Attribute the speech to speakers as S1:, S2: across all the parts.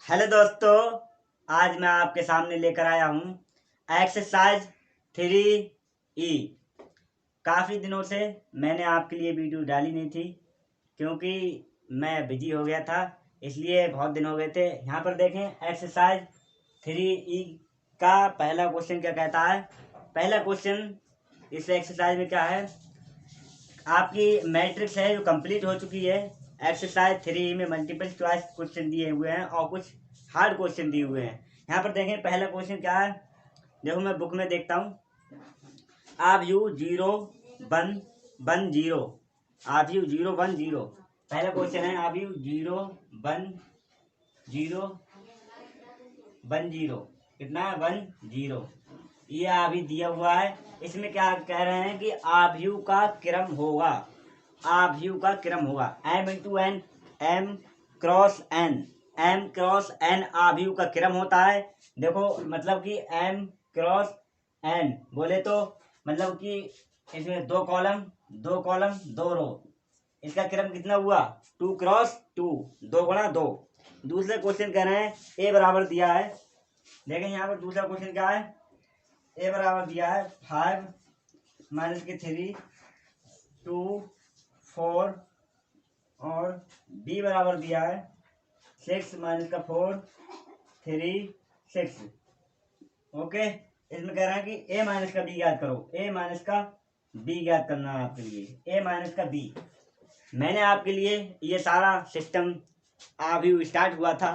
S1: Hello दोस्तों, आज मैं आपके सामने लेकर आया हूँ एक्सरसाइज 3E। काफ़ी दिनों से मैंने आपके लिए वीडियो डाली नहीं थी क्योंकि मैं बिजी हो गया था, इसलिए बहुत दिन हो गए थे। यहाँ पर देखें, एक्सरसाइज 3E का पहला क्वेश्चन क्या कहता है। पहला क्वेश्चन इस एक्सरसाइज में क्या है, आपकी मैट्रिक्स है जो कंप्लीट हो चुकी है। एक्सरसाइज 3 में मल्टीपल चॉइस क्वेश्चन दिए हुए हैं और कुछ हार्ड क्वेश्चन दिए हुए हैं। यहाँ पर देखें, पहला क्वेश्चन क्या है। देखो, मैं बुक में देखता हूँ। आप यू 0 1 1 0, आप यू 0 1 0। पहला क्वेश्चन है आप यू 0 1 0 कितना है 1 0। ये अभी दिया हुआ है। इसमें क्या कह रहे हैं कि आव्यूह का क्रम होगा। आव्यूह का क्रम होगा m into N, m cross N. m cross N आव्यूह का क्रम होता है। देखो, मतलब कि m क्रॉस n बोले तो मतलब कि इसमें 2 कॉलम 2 कॉलम 2 रो, इसका क्रम कितना हुआ 2 क्रॉस 2, 2 गुणा 2। दूसरे क्वेश्चन कह रहे हैं a बराबर दिया है। देखें यहाँ पर दूसरा क्वेश्चन क्या है, a बराबर दिया है 5 माइनस के 3 2 4 और b बराबर दिया है 6 माइनस का 4 3 6। ओके, इसमें कह रहा है कि a माइनस का b ज्ञात करो। a माइनस का b ज्ञात करना है आपके लिए, a माइनस का b। मैंने आपके लिए ये सारा सिस्टम अभी स्टार्ट हुआ था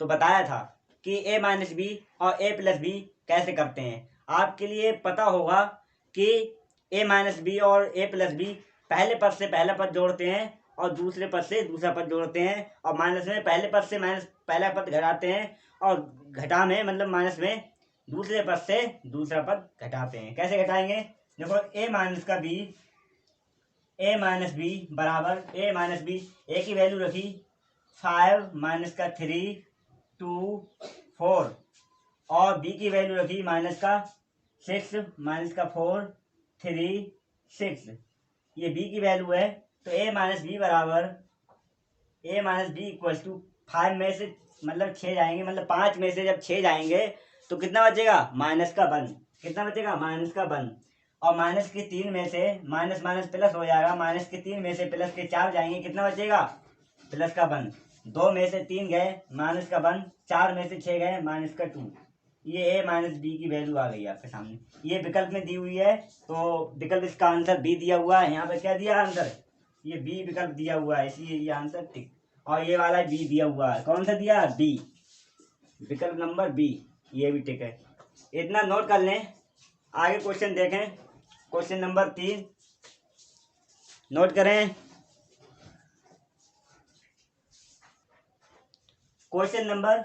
S1: तो बताया था कि a माइनस बी और a प्लस बी कैसे करते हैं। आपके लिए पता होगा कि a माइनस बी और a प्लस बी पहले पद से पहला पद जोड़ते हैं और दूसरे पद से दूसरा पद जोड़ते हैं, और माइनस में पहले पद से माइनस पहला पद घटाते हैं, और घटा में मतलब माइनस में दूसरे पद से दूसरा पद घटाते हैं। कैसे घटाएंगे, देखो a माइनस का b, a माइनस बी बराबर a माइनस बी, a की वैल्यू रखी 5 माइनस का 3 2 4 और b की वैल्यू रखी माइनस का 6 माइनस का 4 3 6। ये b की वैल्यू है तो a माइनस बी बराबर a minus B equal to 5 में से मतलब 6 जाएंगे, मतलब 5 में से जब 6 जाएंगे तो कितना बचेगा माइनस का 1। कितना बचेगा माइनस का 1। और माइनस के 3 में से माइनस माइनस प्लस हो जाएगा, माइनस के 3 में से प्लस के 4 जाएंगे, कितना बचेगा प्लस का 1। 2 में से 3 गए माइनस का 1, 4 में से 6 गए माइनस का 2। ये a माइनस बी की वैल्यू आ गई आपके सामने। ये विकल्प में दी हुई है तो विकल्प इसका आंसर बी दिया हुआ है। यहाँ पे क्या दिया आंसर, ये बी विकल्प दिया हुआ है, इसलिए ये आंसर टिक। और ये वाला बी दिया हुआ है, कौन सा दिया है बी, विकल्प नंबर बी, ये भी टिक है। इतना नोट कर लें। आगे क्वेश्चन देखें, क्वेश्चन नंबर 3 नोट करें। क्वेश्चन नंबर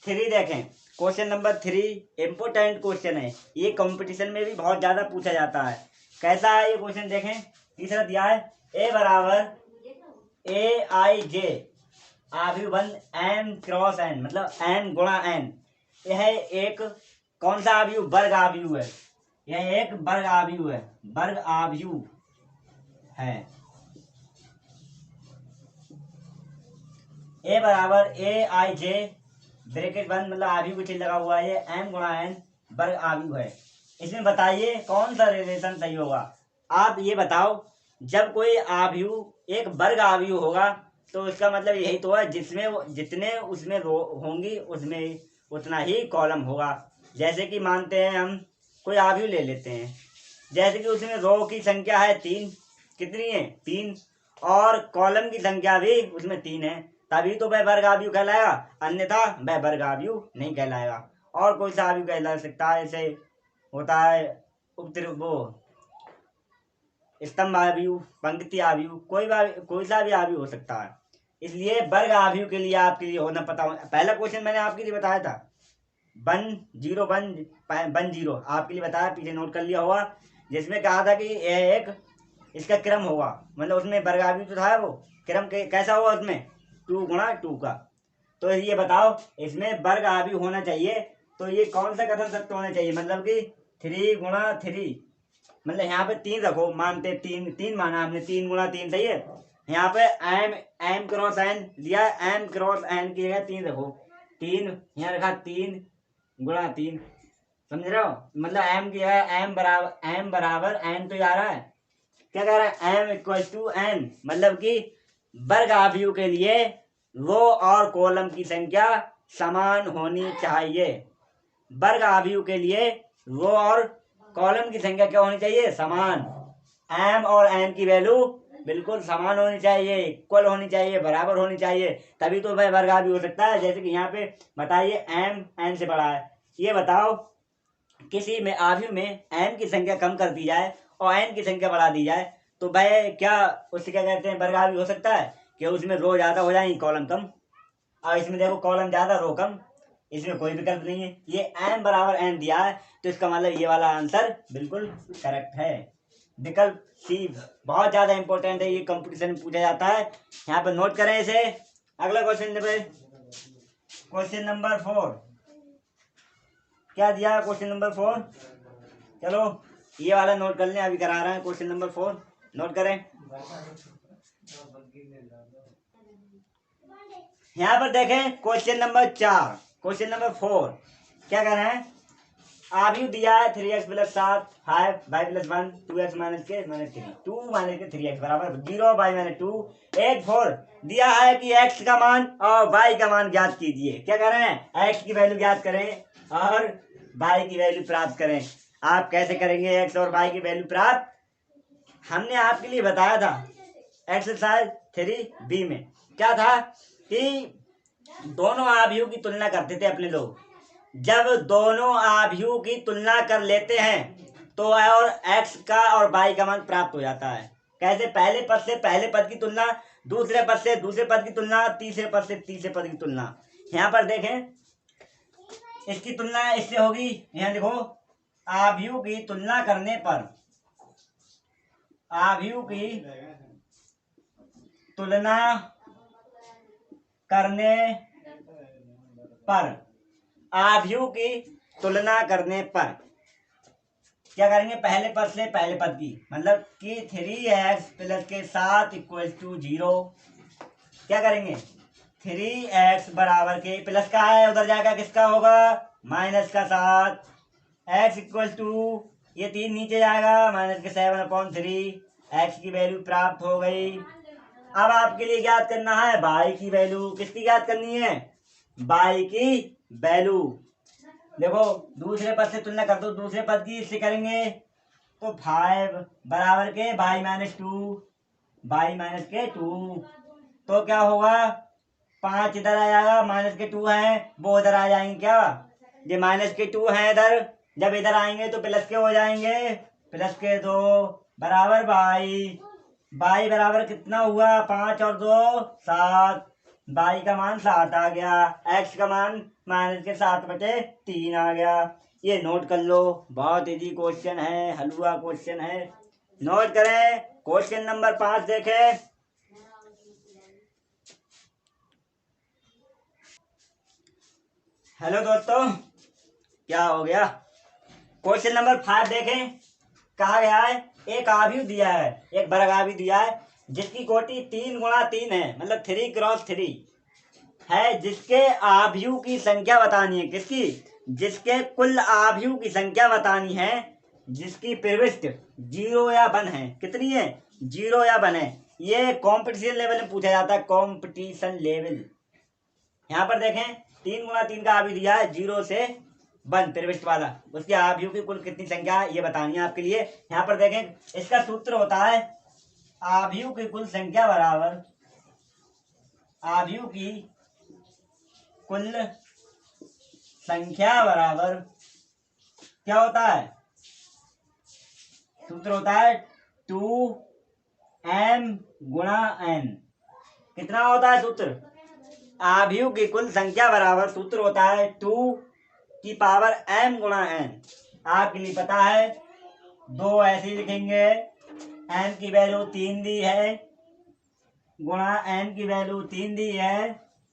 S1: 3 देखें। क्वेश्चन नंबर 3 इंपोर्टेंट क्वेश्चन है, ये कंपटीशन में भी बहुत ज्यादा पूछा जाता है। कैसा है ये क्वेश्चन देखें। तीसरा दिया है a बराबर ए आई जे आव्यूह m क्रॉस n, मतलब m गुणा n। यह एक कौन सा आव्यूह, वर्ग आव्यूह है। यह एक वर्ग आव्यूह है, वर्ग आव्यूह है। a बराबर ए आई जे ब्रैकेट बंद, मतलब आव्यूह के लगा हुआ है, ये m गुणा n वर्ग आव्यूह है। इसमें बताइए कौन सा रिलेशन सही होगा। आप ये बताओ, जब कोई आव्यूह एक वर्ग आव्यूह होगा तो इसका मतलब यही तो है जिसमें जितने उसमें रो होंगी उसमें उतना ही कॉलम होगा। जैसे कि मानते हैं हम कोई आव्यूह ले लेते हैं, जैसे कि उसमें रो की संख्या है 3, कितनी है 3, और कॉलम की संख्या भी उसमें 3 है, तभी तो वह वर्ग आव्यूह कहलाएगा, अन्यथा वह वर्ग आव्यूह नहीं कहलाएगा। और कोई सा आव्यूह कहला सकता है, जैसे होता है वो स्तंभ आव्यूह, पंक्ति आव्यूह, कोई सा भी आव्यूह हो सकता है। इसलिए वर्ग आव्यूह के लिए आपके लिए होना पता होना। पहला क्वेश्चन मैंने आपके लिए बताया था 1 0 1 1 0, आपके लिए बताया, पीछे नोट कर लिया होगा, जिसमें कहा था कि यह एक इसका क्रम होगा, मतलब उसमें वर्ग आव्यूह जो था वो क्रम कैसा होगा, उसमें 2 गुणा 2 का। तो ये बताओ इसमें वर्ग आव्यूह होना चाहिए तो ये कौन सा कथन सत्य होना चाहिए, मतलब कि 3 गुणा 3, मतलब यहाँ पे 3 रखो, मानते 3 3 माना आपने, 3 गुणा 3 सही है, यहाँ पे एम क्रॉस एन दिया, एम क्रॉस एन की जगह 3 रखो, 3 यहाँ रखा, 3 गुणा 3, समझ रहे हो? मतलब एम की जगह एम बराबर एन तो जा रहा है, क्या कह रहा है, एम इक्वल टू एन, मतलब कि वर्ग आव्यूह के लिए रो और कॉलम की संख्या समान होनी चाहिए। वर्ग आव्यूह के लिए रो और कॉलम की संख्या क्या होनी चाहिए, समान। एम और एन की वैल्यू बिल्कुल समान होनी चाहिए, इक्वल होनी चाहिए, बराबर होनी चाहिए, तभी तो भाई वर्ग आव्यूह हो सकता है। जैसे कि यहाँ पे बताइए एम एन से बड़ा है, ये बताओ किसी में आव्यूह में एम की संख्या कम कर दी जाए और एन की संख्या बढ़ा दी जाए तो भाई क्या उससे क्या कहते हैं, वर्ग आव्यूह हो सकता है कि उसमें रो ज्यादा हो जाएंगी कॉलम कम, और इसमें देखो कॉलम ज्यादा रो कम, इसमें कोई विकल्प नहीं है। ये एम बराबर एन दिया है तो इसका मतलब ये वाला आंसर बिल्कुल करेक्ट है। विकल्प सी बहुत ज्यादा इंपॉर्टेंट है, ये कंपटीशन में पूछा जाता है, यहाँ पर नोट करें इसे। अगला क्वेश्चन, क्वेश्चन नंबर 4 क्या दिया, क्वेश्चन नंबर 4, चलो ये वाला नोट कर लें, अभी करा रहे हैं क्वेश्चन नंबर 4, नोट करें। यहाँ पर देखें क्वेश्चन नंबर 4, क्वेश्चन नंबर 4 क्या कर रहे हैं, आव्यूह दिया है 3x plus 7 5 y plus 1 2x minus के 3 2 माइनस के 3x बराबर 0 y माइनस 2 8 4 दिया है कि x का मान और y का मान ज्ञात कीजिए। क्या कर रहे हैं, x की वैल्यू ज्ञात करें और y की वैल्यू प्राप्त करें। आप कैसे करेंगे x और y की वैल्यू प्राप्त, हमने आपके लिए बताया था एक्सरसाइज 3B में, क्या था कि दोनों आव्यूह की तुलना करते थे अपने लोग। जब दोनों आव्यूह की तुलना कर लेते हैं तो और x का और y का मान प्राप्त हो जाता है। कैसे, पहले पद से पहले पद की तुलना, दूसरे पद से दूसरे पद की तुलना, तीसरे पद से तीसरे पद की तुलना। यहाँ पर देखें इसकी तुलना इससे होगी, यहाँ देखो आव्यूह की तुलना करने पर, आव्यूह की तुलना करने पर, आव्यूह की तुलना करने पर क्या करेंगे, पहले पद से पहले पद की, मतलब कि 3x प्लस के 7 इक्वल टू 0, क्या करेंगे 3x बराबर के प्लस का है उधर जाएगा किसका होगा, माइनस का 7, x इक्वल टू ये 3 नीचे जाएगा माइनस के 7/3, x की वैल्यू प्राप्त हो गई। अब आपके लिए ज्ञात करना है y की वैल्यू, किसकी ज्ञात करनी है, y की वैल्यू। देखो दूसरे पद से तुलना कर दो, दूसरे पद की इससे करेंगे तो 5 बराबर के y माइनस 2 तो क्या होगा, 5 इधर आ जाएगा, माइनस के 2 है वो उधर आ जाएंगे, क्या ये माइनस के 2 है इधर, जब इधर आएंगे तो प्लस के हो जाएंगे, प्लस के 2 बराबर y बराबर कितना हुआ, 5 और 2 7, y का मान 7 आ गया, x का मान माइनस के 7/3 आ गया। ये नोट कर लो, बहुत इजी क्वेश्चन है, हलवा क्वेश्चन है, नोट करें। क्वेश्चन नंबर 5 देखें, हेलो दोस्तों क्या हो गया, क्वेश्चन नंबर 5 देखें, कहा गया है एक आव्यूह दिया है, एक वर्ग आव्यूह दिया है जिसकी कोटि 3 गुणा 3 है, मतलब 3 क्रॉस 3 है, जिसके आव्यूह की संख्या बतानी है, किसकी, जिसके कुल आव्यूह की संख्या बतानी है, जिसकी प्रविष्ट 0 या 1 है, कितनी है 0 या 1 है। ये कंपटीशन लेवल में पूछा जाता है, कंपटीशन लेवल। यहाँ पर देखें 3 गुणा 3 का आव्यूह दिया है 0 से 1 प्रविष्ट वाला, उसके आव्यूह की कुल कितनी संख्या है ये बतानी है आपके लिए। यहाँ पर देखें इसका सूत्र होता है आव्यूह की कुल संख्या बराबर आव्यूह की कुल संख्या बराबर क्या होता है, सूत्र होता है 2m गुणा n। कितना होता है सूत्र, आव्यूह की कुल संख्या बराबर सूत्र होता है 2 की पावर m गुणा n। आपके लिए पता है 2 ऐसे ही लिखेंगे, m की वैल्यू 3 दी है गुणा n की वैल्यू 3 दी है,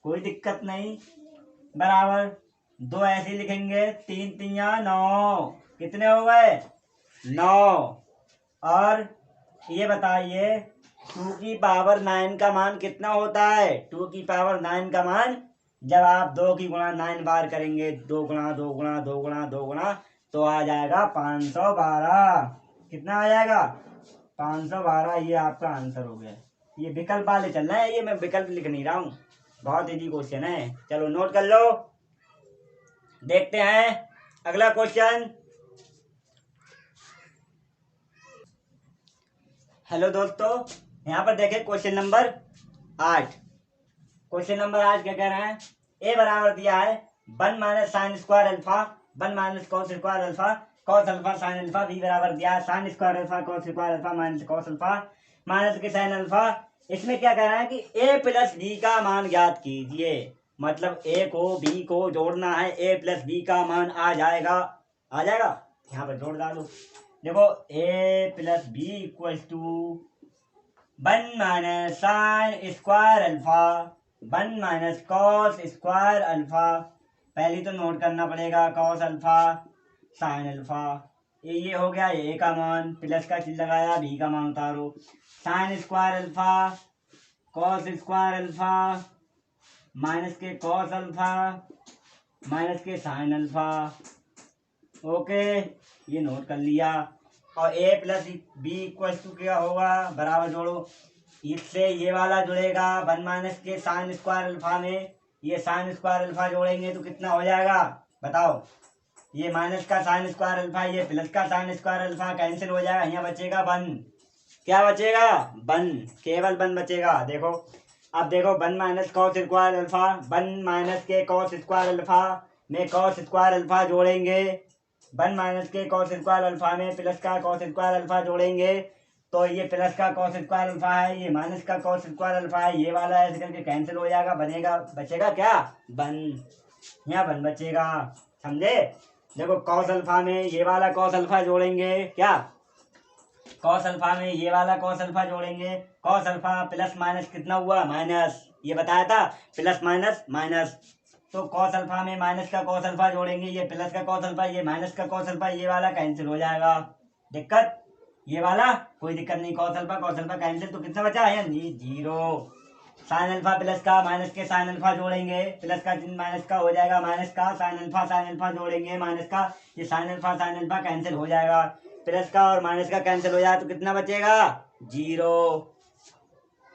S1: कोई दिक्कत नहीं, बराबर 2 ऐसे ही लिखेंगे, 3 3 9, कितने हो गए 9। और ये बताइए 2 की पावर 9 का मान कितना होता है? 2 की पावर 9 का मान जब आप 2 की गुणा 9 बार करेंगे, 2 गुणा 2 गुणा 2 गुणा 2 गुणा, तो आ जाएगा 512। कितना आ जाएगा? 512। ये आपका आंसर हो गया। ये विकल्प वाले चल रहे हैं, ये मैं विकल्प लिख नहीं रहा हूँ। बहुत इजी क्वेश्चन है, चलो नोट कर लो। देखते हैं अगला क्वेश्चन। हेलो दोस्तों, यहाँ पर देखें क्वेश्चन नंबर 8। क्वेश्चन नंबर 8 क्या कह रहा है? ए बराबर दिया है 1 minus sine square alpha 1 minus cos square alpha cos alpha sine alpha. B बराबर दिया है sine square alpha cos square alpha minus cos alpha minus के साइन अल्फा। इसमें क्या कह रहा है कि ए प्लस बी का मान ज्ञात कीजिए। मतलब ए को बी को जोड़ना है, ए प्लस बी का मान आ जाएगा। आ जाएगा, यहाँ पर जोड़ डालो। देखो A plus B equal to 1 minus sine square alpha 1 minus cos square alpha. पहले तो नोट करना पड़ेगा कॉस अल्फा साइन अल्फा। ये हो गया ए का मान, प्लस का चिन्ह लगाया, बी का मान उतारो। Sign square alpha cos square alpha minus के कॉस अल्फा माइनस के साइन अल्फा। ओके, ये नोट कर लिया। और ए प्लस बी इक्वल टू क्या होगा? बराबर जोड़ो, इससे ये वाला जुड़ेगा 1 माइनस के साइन स्क्वायर अल्फा में, ये साइन स्क्वायर अल्फा जोड़ेंगे तो कितना हो जाएगा बताओ? ये माइनस का साइन स्क्वायर अल्फा, ये प्लस का साइन स्क्वायर अल्फा कैंसिल हो जाएगा, यहाँ बचेगा 1। क्या बचेगा? 1, केवल 1 बचेगा। देखो अब देखो 1 minus cos square alpha 1 minus के कॉस स्क्वायर अल्फा में कॉस स्क्वायर अल्फा जोड़ेंगे, 1 माइनस के कॉस स्क्वायर अल्फा में प्लस का कॉस स्क्वायर अल्फा जोड़ेंगे, तो ये प्लस का कॉस स्क्वायर अल्फा है, ये माइनस का कॉस स्क्वायर अल्फा है, ये वाला ऐसे करके कैंसिल हो जाएगा, बनेगा बचेगा क्या? 1। यहाँ 1 बचेगा, समझे? देखो कॉस अल्फा में ये वाला कॉस अल्फा जोड़ेंगे, क्या कॉस अल्फा में ये वाला कॉस अल्फा जोड़ेंगे, कॉस अल्फा प्लस माइनस कितना हुआ? माइनस। ये बताया था प्लस माइनस माइनस, तो कॉस अल्फा में माइनस का कॉस अल्फा जोड़ेंगे, ये प्लस का कॉस अल्फा ये माइनस का कॉस अल्फा, ये वाला कैंसिल हो जाएगा। दिक्कत? ये वाला कोई दिक्कत नहीं, कॉस अल्फा कैंसिल, तो कितना बचा है? 0। साइन अल्फा प्लस का माइनस के साइन अल्फा जोड़ेंगे, प्लस का माइनस का हो जाएगा, माइनस का साइन अल्फा जोड़ेंगे माइनस का, ये साइन अल्फा कैंसिल हो जाएगा, प्लस का और माइनस का कैंसिल हो जाए तो कितना बचेगा? 0।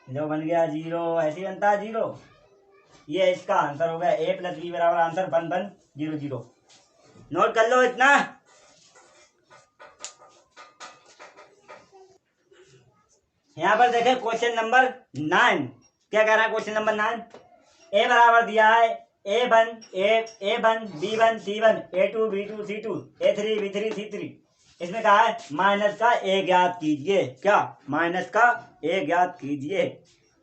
S1: जो बन गया 0, ऐसे ही बनता है 0। ये इसका आंसर हो गया। ए प्लस बी बराबर आंसर 1 1 0 0। नोट कर लो इतना। यहाँ पर देखें क्वेश्चन नंबर 9 क्या कह रहा है? क्वेश्चन नंबर 9, ए बराबर दिया है A1 B1 C1 A2 B2 C2 A3 B3 C3। इसमें कहा है माइनस का ए ज्ञात कीजिए। क्या? माइनस का ए ज्ञात कीजिए।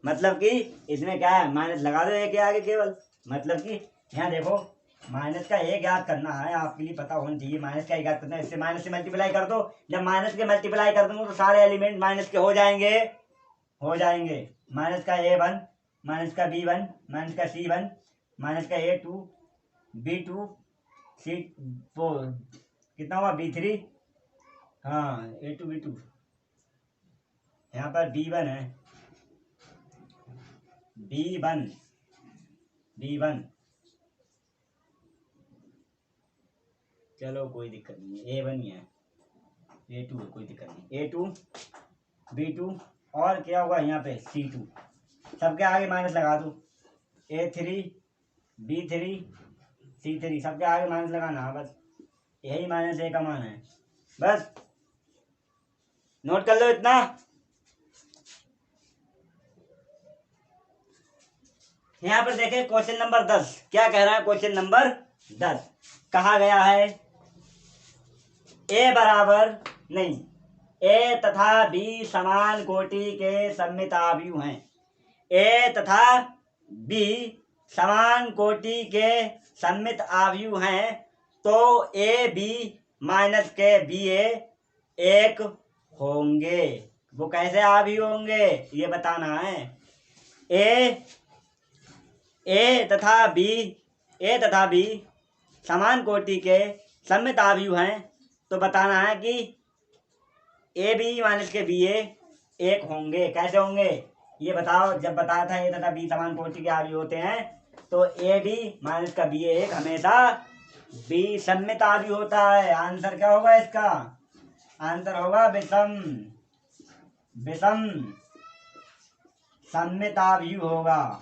S1: मतलब कि इसमें क्या है? माइनस लगा दो ए के आगे केवल। मतलब कि यहाँ देखो माइनस का ए ज्ञात करना है, आपके लिए पता होना चाहिए माइनस का ए ज्ञात करना है। इससे माइनस से मल्टीप्लाई कर दो, जब माइनस के मल्टीप्लाई कर दूंगा तो सारे एलिमेंट माइनस के हो जाएंगे। माइनस का A1 माइनस का B1 माइनस का C1 माइनस का A2 B2 C4 कितना हुआ? B3। हाँ A2 B2, यहाँ पर B1 है, B1 चलो कोई दिक्कत नहीं है, A1 ही है, A2 है, कोई दिक्कत नहीं। A2 B2 और क्या होगा यहाँ पे? C2। सबके आगे माइनस लगा दो, A3 B3 C3 सबके आगे माइनस लगाना, बस यही माइनस ए का मान है। बस नोट कर लो इतना। यहाँ पर देखें क्वेश्चन नंबर 10 क्या कह रहा है? क्वेश्चन नंबर 10 कहा गया है ए बराबर नहीं, ए तथा बी समान कोटि के सममित आव्यूह हैं। ए तथा बी समान कोटि के सममित आव्यूह हैं, तो ए बी माइनस के बी एक होंगे। वो कैसे आव्यूह होंगे ये बताना है। ए तथा बी समान कोटि के सममित आव्यूह हैं, तो बताना है कि ए बी माइनस के बी ए एक होंगे। कैसे होंगे ये बताओ। जब बताया था ए तथा बी समान कोटि के आव्यूह होते हैं तो ए बी माइनस का बी एक हमेशा बी सममित आव्यूह होता है। आंसर क्या होगा इसका? आंसर होगा विषम सममित आव्यूह होगा।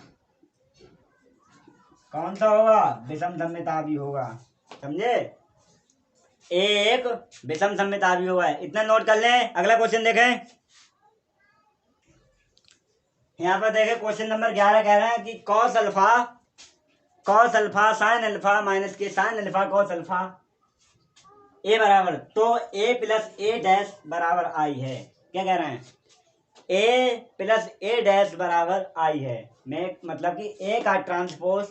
S1: कौन सा होगा? विषम सममित आव्यूह होगा। समझे? एक विषम सममित आव्यूह है। इतना नोट कर लें। अगला क्वेश्चन देखें। यहाँ पर देखें क्वेश्चन नंबर 11 कह रहे हैं कि cos alpha sine alpha minus के साइन अल्फा कॉस अल्फा ए बराबर, तो ए प्लस ए डैश बराबर आई है। क्या कह रहे हैं? ए प्लस ए डैश बराबर आई है। मैं मतलब कि ए का ट्रांसपोज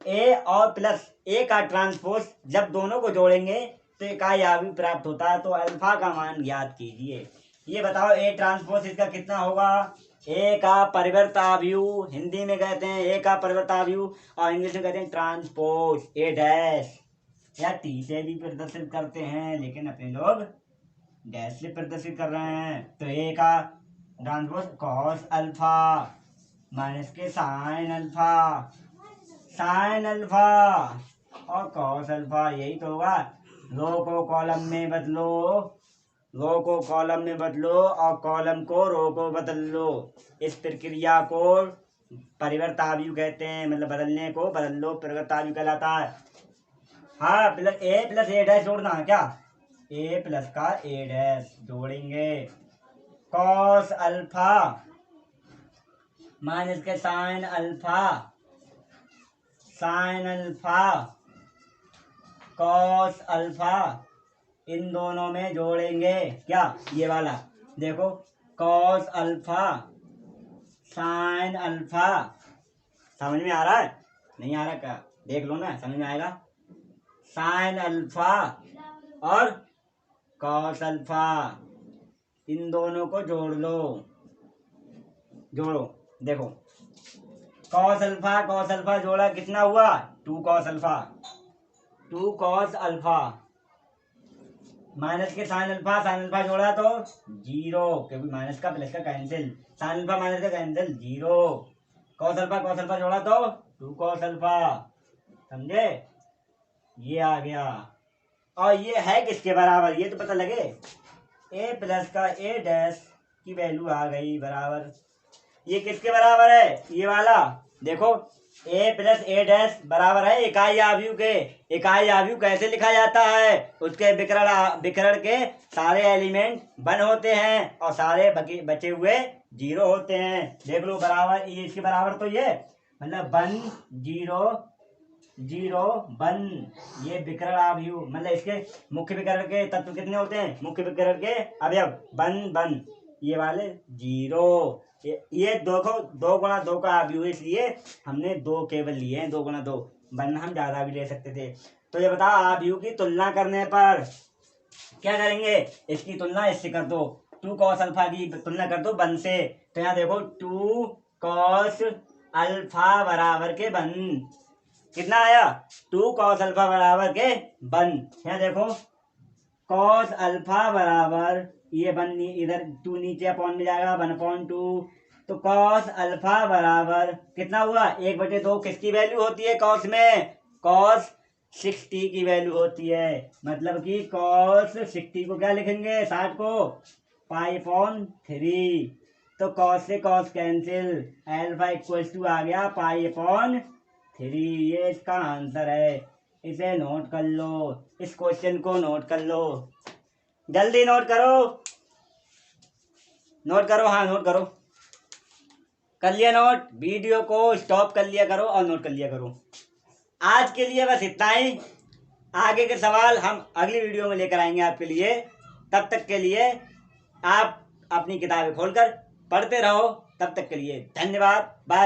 S1: ए और प्लस ए का ट्रांसपोज जब दोनों को जोड़ेंगे तो इकाई आव्यूह प्राप्त होता है। तो अल्फा का मान ज्ञात कीजिए। ये बताओ ए ट्रांसपोज इसका कितना होगा? ए का परिवर्त आव्यूह हिंदी में कहते हैं ए का परिवर्त आव्यूह और इंग्लिश में कहते हैं ट्रांसपोज ए डैश, या टी से भी प्रदर्शित करते हैं लेकिन अपने लोग डैश से प्रदर्शित कर रहे हैं। तो ए का ट्रांसपोज कॉस अल्फा माइनस के साइन अल्फा और कॉस अल्फा, यही तो होगा। रो को कॉलम में बदलो और कॉलम को रो को बदल लो। इस प्रक्रिया को परिवर्त आव्यूह कहते हैं। मतलब बदलने को बदल लो परिवर्त आव्यूह कहलाता है। हाँ, प्लस ए डैश जोड़ना है क्या? ए प्लस का ए डैश जोड़ेंगे। कॉस अल्फा माइनस के साइन अल्फा कॉस अल्फा, इन दोनों में जोड़ेंगे। क्या? ये वाला देखो, कॉस अल्फा साइन अल्फा। समझ में आ रहा है? नहीं आ रहा क्या? देख लो ना, समझ में आएगा। साइन अल्फा और कॉस अल्फा, इन दोनों को जोड़ो। देखो, कॉस अल्फा जोड़ा कितना हुआ? 2 कॉस अल्फा माइनस के साइन अल्फा जोड़ा तो 0, क्योंकि माइनस का प्लस का कैंसिल, साइन अल्फा माइनस का कैंसिल 0। कॉस अल्फा जोड़ा तो 2 कॉस अल्फा। समझे? ये आ गया। और ये है किसके बराबर ये तो पता लगे। ए प्लस का ए डैश की वैल्यू आ गई बराबर। ये किसके बराबर है? ये वाला देखो, ए प्लस ए डैश बराबर है इकाई आव्यूह के। इकाई आव्यूह कैसे लिखा जाता है? उसके विकर्ण के सारे एलिमेंट 1 होते हैं और सारे बचे हुए 0 होते हैं। देख लो बराबर, ये इसके बराबर तो ये मतलब 1 0 0 1, ये विकर्ण आव्यूह मतलब इसके मुख्य विकर्ण के तत्व कितने होते हैं? मुख्य विकर्ण के अवयव 1 ये वाले 0। ये 2 गुणा 2 का आव्यूह, इसलिए हमने 2 केवल लिए हैं। 2 गुणा 2, वरना हम ज्यादा भी ले सकते थे। तो ये बताओ, आव्यूह की तुलना करने पर क्या करेंगे? इसकी तुलना इससे कर दो। 2 कॉस अल्फा की तुलना कर दो 1 से। तो यहाँ देखो 2 कॉस अल्फा बराबर के 1 कितना आया? 2 कॉस अल्फा बराबर के 1। यहाँ देखो कॉस अल्फा बराबर ये 1 इधर 2 नीचे अपॉन में जाएगा 1/2। तो कॉस अल्फा बराबर कितना हुआ? 1/2 किसकी वैल्यू होती है कॉस में? कॉस 60 की वैल्यू होती है। मतलब कि कॉस 60 को क्या लिखेंगे? 60 को पाई/3। तो कॉस से cos cancel, alpha equals to आ गया पाई/3। ये इसका आंसर है। इसे नोट कर लो, इस क्वेश्चन को नोट कर लो। जल्दी नोट करो। हाँ नोट करो। कर लिया नोट? वीडियो को स्टॉप कर लिया करो और नोट कर लिया करो। आज के लिए बस इतना ही। आगे के सवाल हम अगली वीडियो में लेकर आएंगे आपके लिए। तब तक के लिए आप अपनी किताबें खोलकर पढ़ते रहो। तब तक के लिए धन्यवाद। बाय।